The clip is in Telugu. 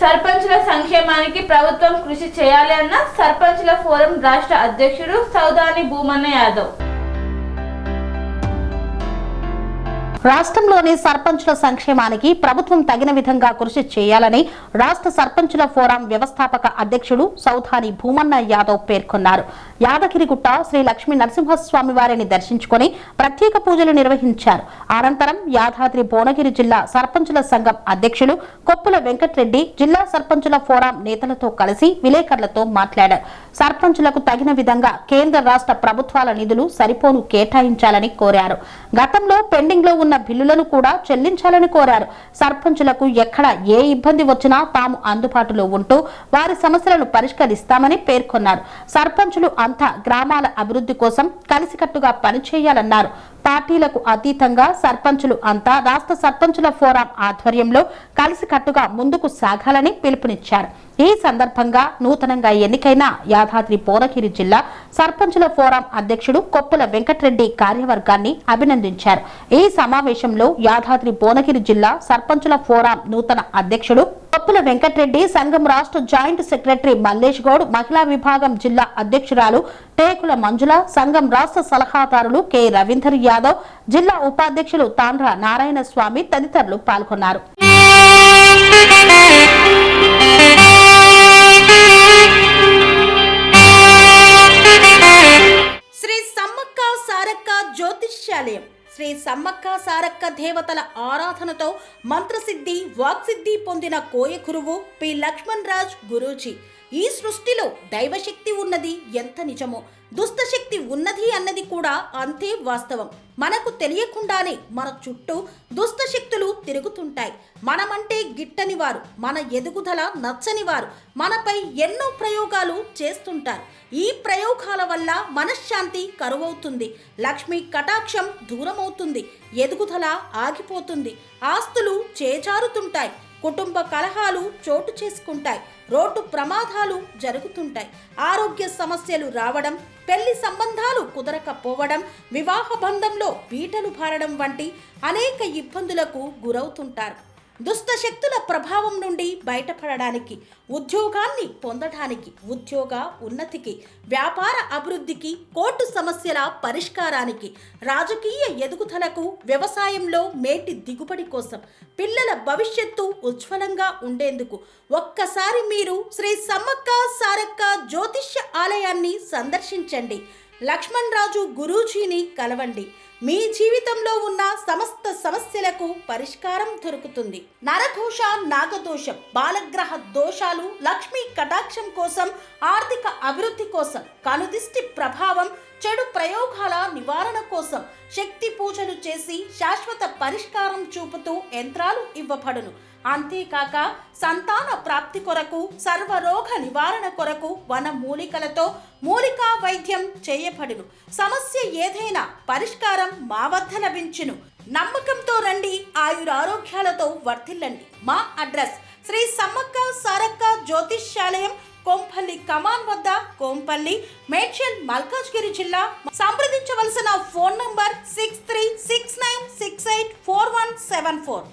సర్పంచుల సంక్షేమానికి ప్రభుత్వం కృషి చేయాలి అన్న సర్పంచుల ఫోరం రాష్ట్ర అధ్యక్షుడు సౌదాని భూమన్న యాదవ్. రాష్ట్రంలోని సర్పంచుల సంక్షేమానికి ప్రభుత్వం తగిన విధంగా కృషి చేయాలని రాష్ట్ర సర్పంచుల ఫోరం వ్యవస్థాపక అధ్యక్షుడు సౌధాని భూమన్న యాదవ్ పేర్కొన్నారు. యాదగిరిగుట్ట శ్రీ లక్ష్మీ నరసింహస్వామి వారిని దర్శించుకుని ప్రత్యేక పూజలు నిర్వహించారు. అనంతరం యాదాద్రి భువనగిరి జిల్లా సర్పంచుల సంఘం అధ్యక్షులు కొప్పుల వెంకటరెడ్డి జిల్లా సర్పంచుల ఫోరం నేతలతో కలిసి విలేకరులతో మాట్లాడారు. సర్పంచులకు తగిన విధంగా కేంద్ర రాష్ట్ర ప్రభుత్వాల నిధులు సరిపోను కేటాయించాలని కోరారు. గతంలో పెండింగ్ లో ఉన్న బిల్లులను కూడా చెల్లించాలని కోరారు. సర్పంచులకు ఎక్కడ ఏ ఇబ్బంది వచ్చినా తాము అందుబాటులో ఉంటూ వారి సమస్యలను పరిష్కరిస్తామని పేర్కొన్నారు. సర్పంచులు అంతా గ్రామాల అభివృద్ధి కోసం కలిసికట్టుగా పనిచేయాలన్నారు. పార్టీలకు అతీతంగా సర్పంచులు అంతా రాష్ట్ర సర్పంచుల ఫోరం ఆధ్వర్యంలో కలిసికట్టుగా ముందుకు సాగాలని పిలుపునిచ్చారు. ఈ సందర్భంగా నూతనంగా ఎన్నికైన యాదాద్రి భువనగిరి జిల్లా సర్పంచుల ఫోరం అధ్యక్షుడు కొప్పుల వెంకటరెడ్డి కార్యవర్గాన్ని అభినందించారు. ఈ సమావేశంలో యాదాద్రి భువనగిరి జిల్లా సర్పంచుల ఫోరం నూతన అధ్యక్షుడు కొప్పుల వెంకటరెడ్డి, సంఘం రాష్ట్ర జాయింట్ సెక్రటరీ మల్లేష్ గౌడ్, మహిళా విభాగం జిల్లా అధ్యక్షురాలు టేకుల మంజుల, సంఘం రాష్ట్ర సలహాదారులు కె రవీందర్ యాదవ్, జిల్లా ఉపాధ్యక్షులు తాండ్ర నారాయణ స్వామి తదితరులు పాల్గొన్నారు. శ్రీ సమ్మక్క సారక్క జ్యోతిష్యాలయం శ్రీ సమ్మక్క సారక్క దేవతల ఆరాధనతో మంత్రసిద్ధి వాక్సిద్ధి పొందిన కోయ గురువు పి లక్ష్మణ్ రాజ్ గురూజీ. ఈ సృష్టిలో దైవశక్తి ఉన్నది ఎంత నిజమో దుష్టశక్తి ఉన్నది అన్నది కూడా అంతే వాస్తవం. మనకు తెలియకుండానే మన చుట్టూ దుష్టశక్తులు తిరుగుతుంటాయి. మనమంటే గిట్టని వారు, మన ఎదుగుదల నచ్చని వారు మనపై ఎన్నో ప్రయోగాలు చేస్తుంటారు. ఈ ప్రయోగాల వల్ల మనశ్శాంతి కరువవుతుంది, లక్ష్మీ కటాక్షం దూరమవుతుంది, ఎదుగుదల ఆగిపోతుంది, ఆస్తులు చేజారుతుంటాయి, కుటుంబ కలహాలు చోటు చేసుకుంటాయి, రోడ్డు ప్రమాదాలు జరుగుతుంటాయి, ఆరోగ్య సమస్యలు రావడం, పెళ్లి సంబంధాలు కుదరకపోవడం, వివాహ బంధంలో బీటలు భారడం వంటి అనేక ఇబ్బందులకు గురవుతుంటారు. దుష్టశక్తుల ప్రభావం నుండి బయటపడడానికి, ఉద్యోగాన్ని పొందడానికి, ఉద్యోగ ఉన్నతికి, వ్యాపార అభివృద్ధికి, కోర్టు సమస్యల పరిష్కారానికి, రాజకీయ ఎదుగుదలకు, వ్యవసాయంలో మేటి దిగుబడి కోసం, పిల్లల భవిష్యత్తు ఉజ్వలంగా ఉండేందుకు ఒక్కసారి మీరు శ్రీ సమ్మక్క సారక్క జ్యోతిష్య ఆలయాన్ని సందర్శించండి. లక్ష్మణ్ రాజు గురూజీని కలవండి. మీ జీవితంలో ఉన్న సమస్త సమస్యలకు పరిష్కారం దొరుకుతుంది. నరఘోష, నాగదోషం, బాలగ్రహ దోషాలు, లక్ష్మీ కటాక్షం కోసం, ఆర్థిక అభివృద్ధి కోసం, కనుదిష్టి ప్రభావం, చెడు ప్రయోగాల నివారణ కోసం శక్తి పూజలు చేసి శాశ్వత పరిష్కారం చూపుతూ యంత్రాలు ఇవ్వబడును. అంతేకాక సంతాన ప్రాప్తి కొరకు, సర్వరోగ నివారణ కొరకు వన మూలికలతో మూలికా వైద్యం చేయబడును. సమస్య ఏదైనా పరిష్కారం మా వద్ద లభించును. నమ్మకంతో రండి, ఆయురారోగ్యాలతో వర్ధిల్లండి. మా అడ్రస్ శ్రీ సమ్మక్క సారక్క జ్యోతిష్యాలయం, కొంపల్లి కమాన్ వద్ద, కొంపల్లి, మేడ్చల్, మల్కాజ్గిరి జిల్లా. సంప్రదించవలసిన ఫోన్ నంబర్ 6369684174.